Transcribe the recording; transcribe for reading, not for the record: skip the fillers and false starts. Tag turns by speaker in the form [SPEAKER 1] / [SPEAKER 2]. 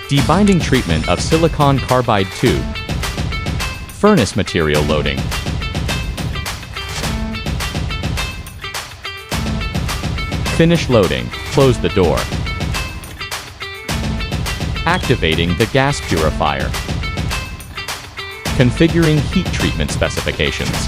[SPEAKER 1] Debinding treatment of silicon carbide tube. Furnace material loading. Finish loading. Close the door. Activating the gas purifier. Configuring heat treatment specifications.